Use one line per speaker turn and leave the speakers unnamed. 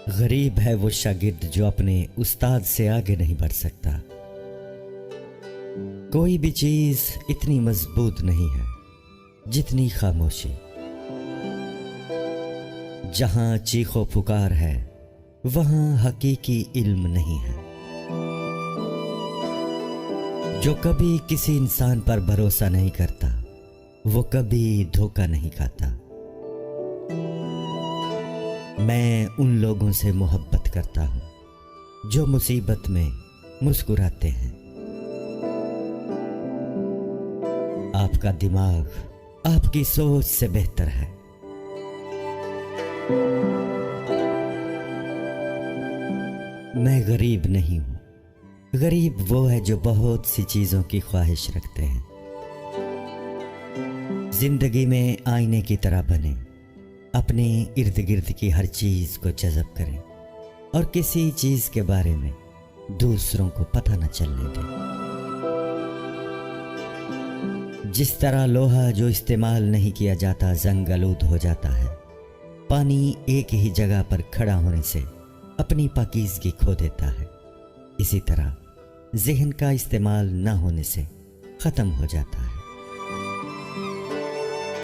गरीब है वो शागिर्द जो अपने उस्ताद से आगे नहीं बढ़ सकता। कोई भी चीज इतनी मजबूत नहीं है जितनी खामोशी। जहां चीखो पुकार है वहां हकीकी इल्म नहीं है। जो कभी किसी इंसान पर भरोसा नहीं करता वो कभी धोखा नहीं खाता। मैं उन लोगों से मोहब्बत करता हूं जो मुसीबत में मुस्कुराते हैं। आपका दिमाग आपकी सोच से बेहतर है। मैं गरीब नहीं हूं। गरीब वो है जो बहुत सी चीजों की ख्वाहिश रखते हैं। जिंदगी में आईने की तरह बने, अपने इर्द गिर्द की हर चीज को जज़ब करें और किसी चीज के बारे में दूसरों को पता न चलने दें। जिस तरह लोहा जो इस्तेमाल नहीं किया जाता जंग आलूद हो जाता है, पानी एक ही जगह पर खड़ा होने से अपनी पाकीज़गी खो देता है, इसी तरह ज़हन का इस्तेमाल न होने से ख़त्म हो जाता है।